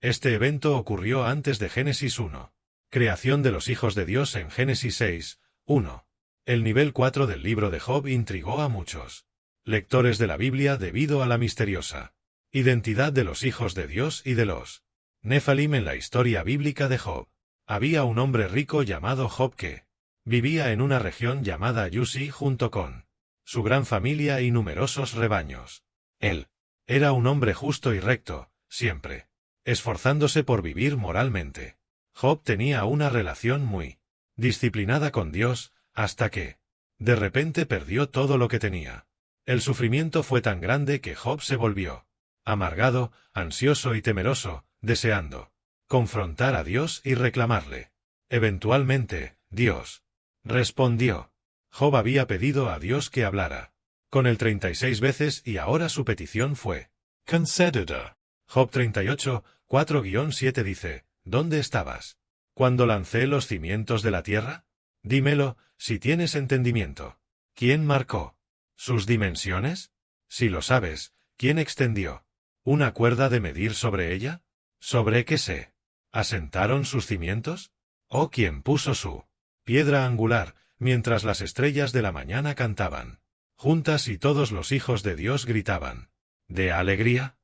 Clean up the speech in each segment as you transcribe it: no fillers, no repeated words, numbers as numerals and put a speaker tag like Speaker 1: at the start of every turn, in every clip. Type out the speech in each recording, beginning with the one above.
Speaker 1: Este evento ocurrió antes de Génesis 1. Creación de los hijos de Dios en Génesis 6, 1. El nivel 4 del libro de Job intrigó a muchos lectores de la Biblia debido a la misteriosa identidad de los hijos de Dios y de los Nefalim en la historia bíblica de Job. Había un hombre rico llamado Job que vivía en una región llamada Yusi junto con su gran familia y numerosos rebaños. Él era un hombre justo y recto, siempre esforzándose por vivir moralmente. Job tenía una relación muy disciplinada con Dios, hasta que, de repente perdió todo lo que tenía. El sufrimiento fue tan grande que Job se volvió amargado, ansioso y temeroso, deseando confrontar a Dios y reclamarle. Eventualmente, Dios respondió. Job había pedido a Dios que hablara con él 36 veces y ahora su petición fue concedida. Job 38, 4-7 dice, ¿dónde estabas cuando lancé los cimientos de la tierra? Dímelo, si tienes entendimiento. ¿Quién marcó sus dimensiones? Si lo sabes, ¿quién extendió una cuerda de medir sobre ella? ¿Sobre qué se asentaron sus cimientos? ¿O quién puso su piedra angular, mientras las estrellas de la mañana cantaban juntas y todos los hijos de Dios gritaban de alegría?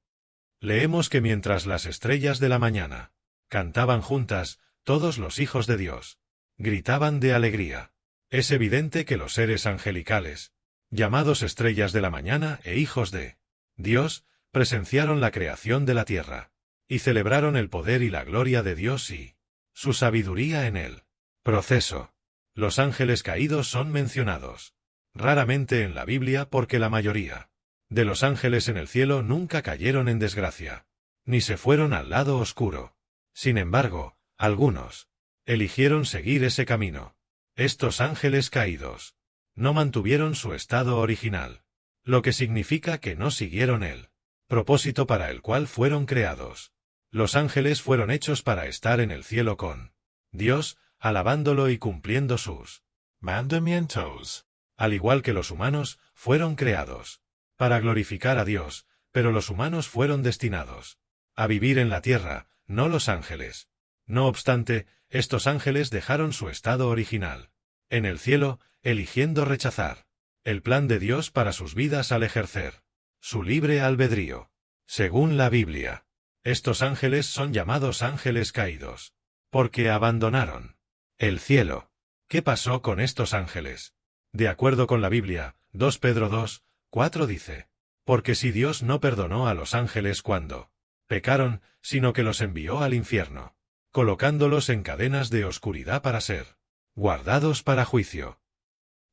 Speaker 1: Leemos que mientras las estrellas de la mañana cantaban juntas, todos los hijos de Dios gritaban de alegría. Es evidente que los seres angelicales, llamados estrellas de la mañana e hijos de Dios, presenciaron la creación de la tierra, y celebraron el poder y la gloria de Dios y su sabiduría en el proceso. Los ángeles caídos son mencionados raramente en la Biblia porque la mayoría de los ángeles en el cielo nunca cayeron en desgracia, ni se fueron al lado oscuro. Sin embargo, algunos eligieron seguir ese camino. Estos ángeles caídos no mantuvieron su estado original, lo que significa que no siguieron el propósito para el cual fueron creados. Los ángeles fueron hechos para estar en el cielo con Dios, alabándolo y cumpliendo sus mandamientos. Al igual que los humanos, fueron creados para glorificar a Dios, pero los humanos fueron destinados a vivir en la tierra, no los ángeles. No obstante, estos ángeles dejaron su estado original en el cielo, eligiendo rechazar el plan de Dios para sus vidas al ejercer su libre albedrío. Según la Biblia, estos ángeles son llamados ángeles caídos, porque abandonaron el cielo. ¿Qué pasó con estos ángeles? De acuerdo con la Biblia, 2 Pedro 2, 4 dice, porque si Dios no perdonó a los ángeles cuando pecaron, sino que los envió al infierno, colocándolos en cadenas de oscuridad para ser guardados para juicio.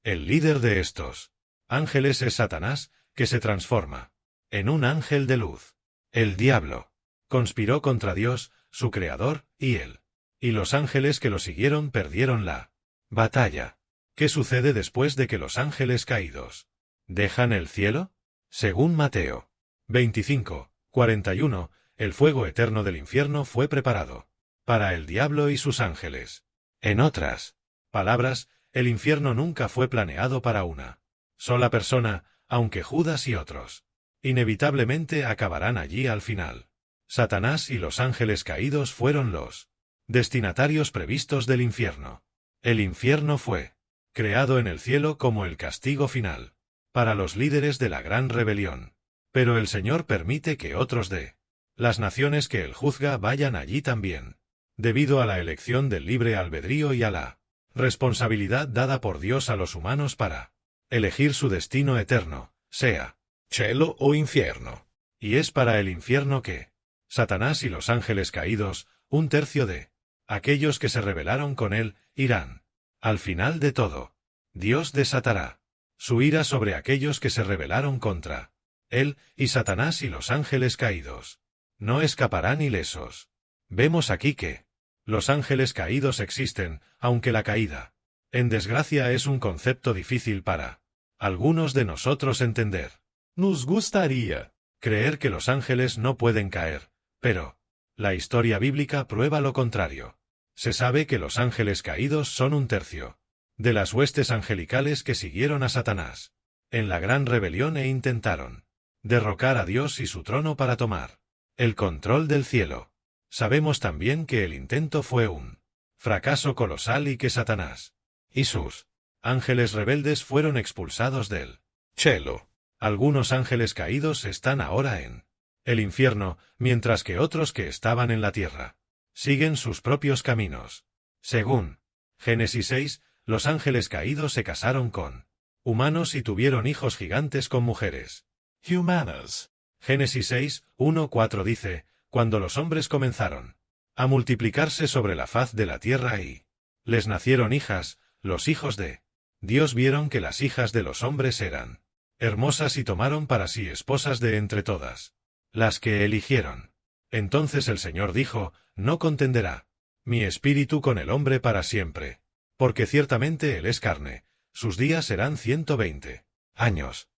Speaker 1: El líder de estos ángeles es Satanás, que se transforma en un ángel de luz. El diablo conspiró contra Dios, su creador, y él y los ángeles que lo siguieron perdieron la batalla. ¿Qué sucede después de que los ángeles caídos dejan el cielo? Según Mateo 25, 41, el fuego eterno del infierno fue preparado para el diablo y sus ángeles. En otras palabras, el infierno nunca fue planeado para una sola persona, aunque Judas y otros inevitablemente acabarán allí al final. Satanás y los ángeles caídos fueron los destinatarios previstos del infierno. El infierno fue creado en el cielo como el castigo final para los líderes de la gran rebelión. Pero el Señor permite que otros de las naciones que Él juzga vayan allí también, debido a la elección del libre albedrío y a la responsabilidad dada por Dios a los humanos para elegir su destino eterno, sea cielo o infierno. Y es para el infierno que Satanás y los ángeles caídos, 1/3 de aquellos que se rebelaron con él, irán. Al final de todo, Dios desatará su ira sobre aquellos que se rebelaron contra él, y Satanás y los ángeles caídos no escaparán ilesos. Vemos aquí que los ángeles caídos existen, aunque la caída en desgracia es un concepto difícil para algunos de nosotros entender. Nos gustaría creer que los ángeles no pueden caer, pero la historia bíblica prueba lo contrario. Se sabe que los ángeles caídos son 1/3 de las huestes angelicales que siguieron a Satanás en la gran rebelión e intentaron derrocar a Dios y su trono para tomar el control del cielo. Sabemos también que el intento fue un fracaso colosal y que Satanás y sus ángeles rebeldes fueron expulsados del cielo. Algunos ángeles caídos están ahora en el infierno, mientras que otros que estaban en la tierra siguen sus propios caminos. Según Génesis 6, los ángeles caídos se casaron con humanos y tuvieron hijos gigantes con mujeres humanas. Génesis 6, 1-4 dice, cuando los hombres comenzaron a multiplicarse sobre la faz de la tierra y les nacieron hijas, los hijos de Dios vieron que las hijas de los hombres eran hermosas y tomaron para sí esposas de entre todas las que eligieron. Entonces el Señor dijo, no contenderá mi espíritu con el hombre para siempre, porque ciertamente él es carne, sus días serán 120 años.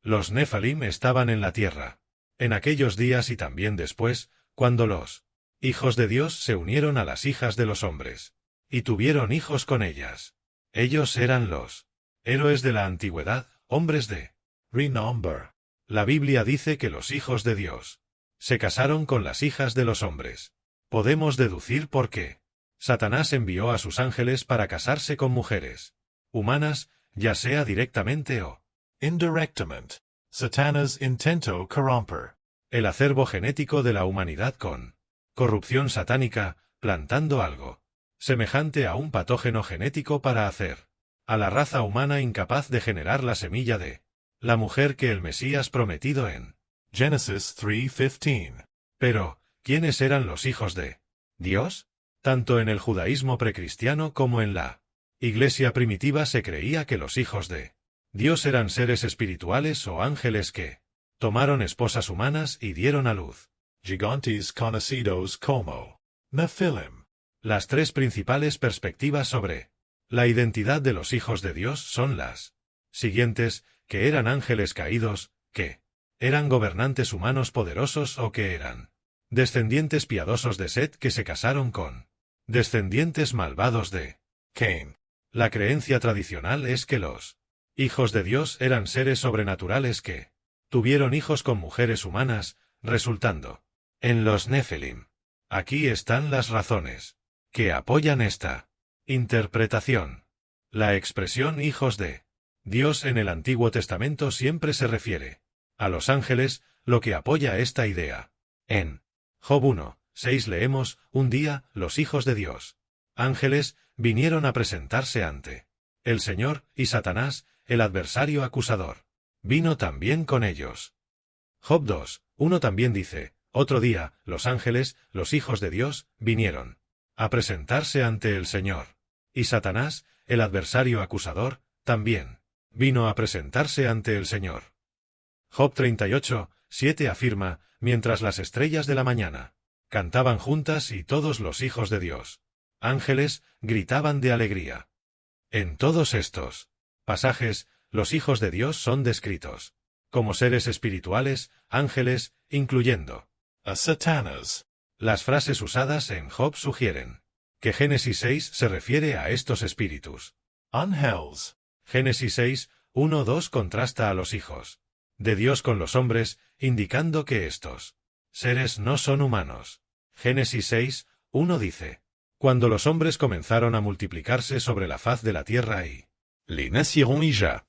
Speaker 1: Los Nefalim estaban en la tierra, en aquellos días y también después, cuando los hijos de Dios se unieron a las hijas de los hombres, y tuvieron hijos con ellas. Ellos eran los héroes de la antigüedad, hombres de renombre. La Biblia dice que los hijos de Dios se casaron con las hijas de los hombres. Podemos deducir por qué Satanás envió a sus ángeles para casarse con mujeres humanas, ya sea directamente o indirectamente. Satanás intentó corromper el acervo genético de la humanidad con corrupción satánica, plantando algo semejante a un patógeno genético para hacer a la raza humana incapaz de generar la semilla de la mujer que el Mesías prometido en Génesis 3:15. Pero, ¿quiénes eran los hijos de Dios? Tanto en el judaísmo precristiano como en la Iglesia primitiva se creía que los hijos de Dios eran seres espirituales o ángeles que tomaron esposas humanas y dieron a luz gigantes conocidos como Nephilim. Las tres principales perspectivas sobre la identidad de los hijos de Dios son las siguientes, que eran ángeles caídos, que eran gobernantes humanos poderosos o que eran descendientes piadosos de Set que se casaron con descendientes malvados de Cain. La creencia tradicional es que los hijos de Dios eran seres sobrenaturales que tuvieron hijos con mujeres humanas, resultando en los Nefilim. Aquí están las razones que apoyan esta interpretación. La expresión hijos de Dios en el Antiguo Testamento siempre se refiere a los ángeles, lo que apoya esta idea. En Job 1:6 leemos, un día, los hijos de Dios, ángeles, vinieron a presentarse ante el Señor, y Satanás, el adversario acusador, vino también con ellos. Job 2:1 también dice, otro día, los ángeles, los hijos de Dios, vinieron a presentarse ante el Señor, y Satanás, el adversario acusador, también vino a presentarse ante el Señor. Job 38:7 afirma, mientras las estrellas de la mañana cantaban juntas y todos los hijos de Dios, ángeles, gritaban de alegría. En todos estos pasajes, los hijos de Dios son descritos como seres espirituales, ángeles, incluyendo a Satanás. Las frases usadas en Job sugieren que Génesis 6 se refiere a estos espíritus. Angels. Génesis 6:1-2 contrasta a los hijos de Dios con los hombres, indicando que estos seres no son humanos. Génesis 6:1 dice, cuando los hombres comenzaron a multiplicarse sobre la faz de la tierra y les nacieron y ya.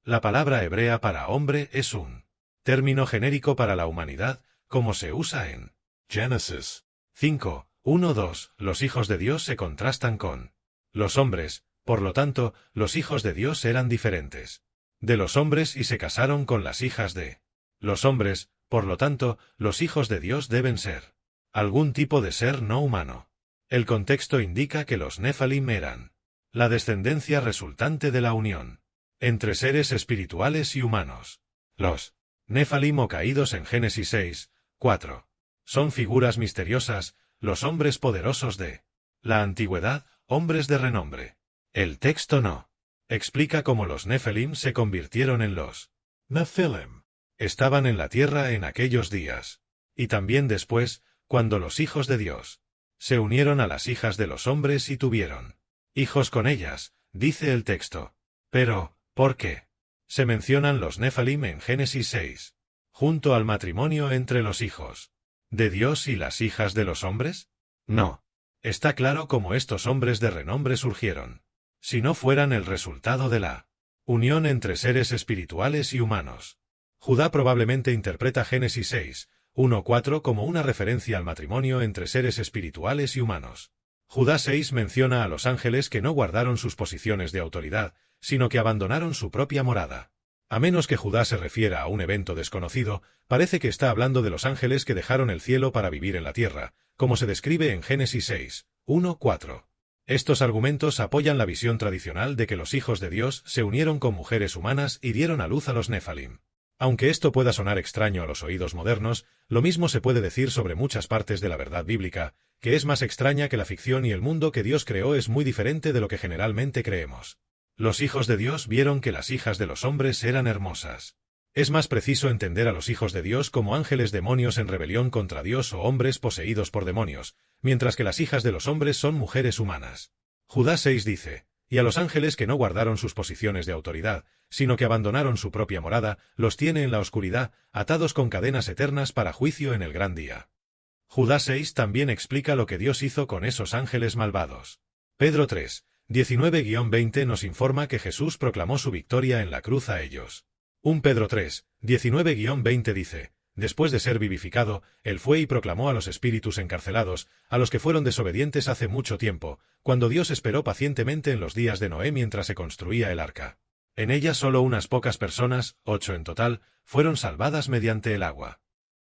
Speaker 1: La palabra hebrea para hombre es un término genérico para la humanidad, como se usa en Génesis 5:1-2. Los hijos de Dios se contrastan con los hombres, por lo tanto, los hijos de Dios eran diferentes de los hombres y se casaron con las hijas de los hombres, por lo tanto, los hijos de Dios deben ser algún tipo de ser no humano. El contexto indica que los Nefalim eran la descendencia resultante de la unión entre seres espirituales y humanos. Los Nefalim o caídos en Génesis 6:4 son figuras misteriosas, los hombres poderosos de la antigüedad, hombres de renombre. El texto no explica cómo los Nefilim se convirtieron en los Nephilim. Estaban en la tierra en aquellos días, y también después, cuando los hijos de Dios se unieron a las hijas de los hombres y tuvieron hijos con ellas, dice el texto. Pero, ¿por qué se mencionan los Nefilim en Génesis 6, junto al matrimonio entre los hijos ¿De Dios y las hijas de los hombres? No. Está claro cómo estos hombres de renombre surgieron. Si no fueran el resultado de la unión entre seres espirituales y humanos. Judá probablemente interpreta Génesis 6, 1-4 como una referencia al matrimonio entre seres espirituales y humanos. Judá 6 menciona a los ángeles que no guardaron sus posiciones de autoridad, sino que abandonaron su propia morada. A menos que Judá se refiera a un evento desconocido, parece que está hablando de los ángeles que dejaron el cielo para vivir en la tierra, como se describe en Génesis 6, 1-4. Estos argumentos apoyan la visión tradicional de que los hijos de Dios se unieron con mujeres humanas y dieron a luz a los Nefalim. Aunque esto pueda sonar extraño a los oídos modernos, lo mismo se puede decir sobre muchas partes de la verdad bíblica, que es más extraña que la ficción y el mundo que Dios creó es muy diferente de lo que generalmente creemos. Los hijos de Dios vieron que las hijas de los hombres eran hermosas. Es más preciso entender a los hijos de Dios como ángeles demonios en rebelión contra Dios o hombres poseídos por demonios, mientras que las hijas de los hombres son mujeres humanas. Judá 6 dice, y a los ángeles que no guardaron sus posiciones de autoridad, sino que abandonaron su propia morada, los tiene en la oscuridad, atados con cadenas eternas para juicio en el gran día. Judá 6 también explica lo que Dios hizo con esos ángeles malvados. Pedro 3, 19-20 nos informa que Jesús proclamó su victoria en la cruz a ellos. 1 Pedro 3, 19-20 dice, después de ser vivificado, él fue y proclamó a los espíritus encarcelados, a los que fueron desobedientes hace mucho tiempo, cuando Dios esperó pacientemente en los días de Noé mientras se construía el arca. En ella solo unas pocas personas, 8 en total, fueron salvadas mediante el agua.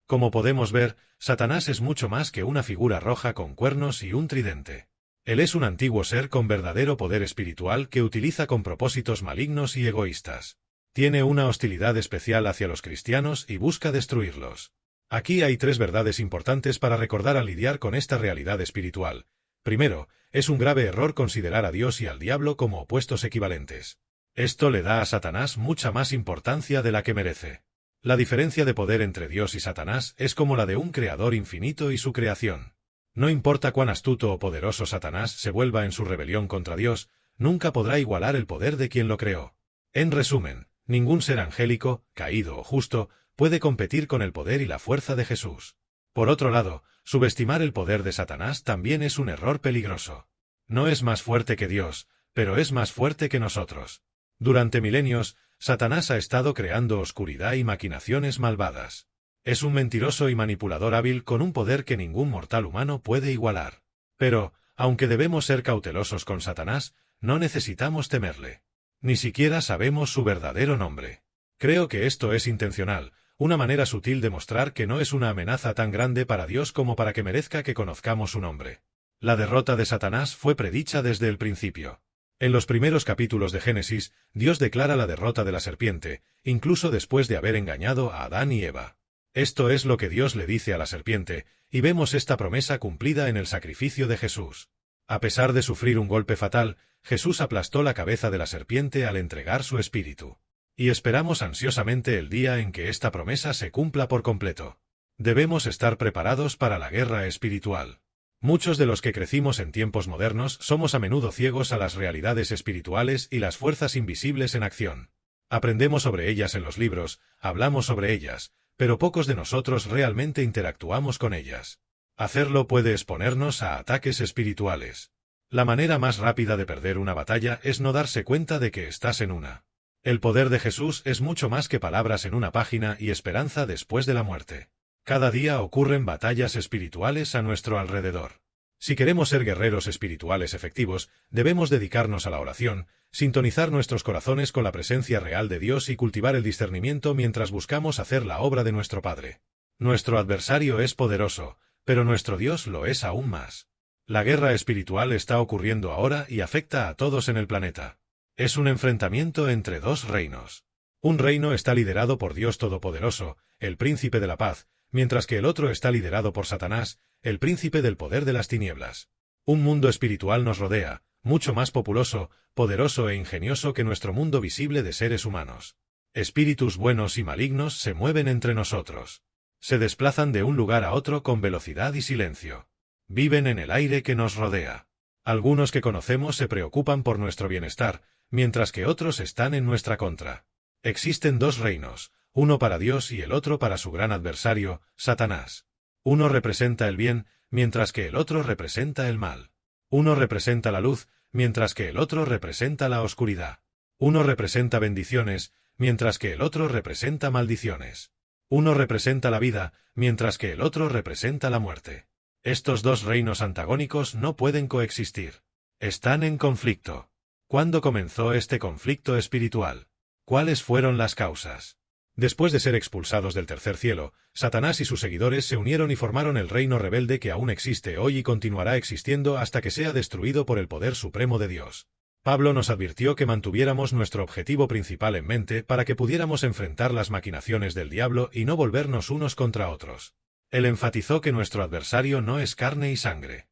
Speaker 1: Como podemos ver, Satanás es mucho más que una figura roja con cuernos y un tridente. Él es un antiguo ser con verdadero poder espiritual que utiliza con propósitos malignos y egoístas. Tiene una hostilidad especial hacia los cristianos y busca destruirlos. Aquí hay 3 verdades importantes para recordar al lidiar con esta realidad espiritual. Primero, es un grave error considerar a Dios y al diablo como opuestos equivalentes. Esto le da a Satanás mucha más importancia de la que merece. La diferencia de poder entre Dios y Satanás es como la de un creador infinito y su creación. No importa cuán astuto o poderoso Satanás se vuelva en su rebelión contra Dios, nunca podrá igualar el poder de quien lo creó. En resumen, ningún ser angélico, caído o justo, puede competir con el poder y la fuerza de Jesús. Por otro lado, subestimar el poder de Satanás también es un error peligroso. No es más fuerte que Dios, pero es más fuerte que nosotros. Durante milenios, Satanás ha estado creando oscuridad y maquinaciones malvadas. Es un mentiroso y manipulador hábil con un poder que ningún mortal humano puede igualar. Pero, aunque debemos ser cautelosos con Satanás, no necesitamos temerle. Ni siquiera sabemos su verdadero nombre. Creo que esto es intencional, una manera sutil de mostrar que no es una amenaza tan grande para Dios como para que merezca que conozcamos su nombre. La derrota de Satanás fue predicha desde el principio. En los primeros capítulos de Génesis, Dios declara la derrota de la serpiente, incluso después de haber engañado a Adán y Eva. Esto es lo que Dios le dice a la serpiente, y vemos esta promesa cumplida en el sacrificio de Jesús. A pesar de sufrir un golpe fatal, Jesús aplastó la cabeza de la serpiente al entregar su espíritu. Y esperamos ansiosamente el día en que esta promesa se cumpla por completo. Debemos estar preparados para la guerra espiritual. Muchos de los que crecimos en tiempos modernos somos a menudo ciegos a las realidades espirituales y las fuerzas invisibles en acción. Aprendemos sobre ellas en los libros, hablamos sobre ellas, pero pocos de nosotros realmente interactuamos con ellas. Hacerlo puede exponernos a ataques espirituales. La manera más rápida de perder una batalla es no darse cuenta de que estás en una. El poder de Jesús es mucho más que palabras en una página y esperanza después de la muerte. Cada día ocurren batallas espirituales a nuestro alrededor. Si queremos ser guerreros espirituales efectivos, debemos dedicarnos a la oración, sintonizar nuestros corazones con la presencia real de Dios y cultivar el discernimiento mientras buscamos hacer la obra de nuestro Padre. Nuestro adversario es poderoso, pero nuestro Dios lo es aún más. La guerra espiritual está ocurriendo ahora y afecta a todos en el planeta. Es un enfrentamiento entre 2 reinos. Un reino está liderado por Dios Todopoderoso, el Príncipe de la Paz, mientras que el otro está liderado por Satanás, el príncipe del poder de las tinieblas. Un mundo espiritual nos rodea, mucho más populoso, poderoso e ingenioso que nuestro mundo visible de seres humanos. Espíritus buenos y malignos se mueven entre nosotros. Se desplazan de un lugar a otro con velocidad y silencio. Viven en el aire que nos rodea. Algunos que conocemos se preocupan por nuestro bienestar, mientras que otros están en nuestra contra. Existen 2 reinos, uno para Dios y el otro para su gran adversario, Satanás. Uno representa el bien, mientras que el otro representa el mal. Uno representa la luz, mientras que el otro representa la oscuridad. Uno representa bendiciones, mientras que el otro representa maldiciones. Uno representa la vida, mientras que el otro representa la muerte. Estos dos reinos antagónicos no pueden coexistir. Están en conflicto. ¿Cuándo comenzó este conflicto espiritual? ¿Cuáles fueron las causas? Después de ser expulsados del tercer cielo, Satanás y sus seguidores se unieron y formaron el reino rebelde que aún existe hoy y continuará existiendo hasta que sea destruido por el poder supremo de Dios. Pablo nos advirtió que mantuviéramos nuestro objetivo principal en mente para que pudiéramos enfrentar las maquinaciones del diablo y no volvernos unos contra otros. Él enfatizó que nuestro adversario no es carne y sangre.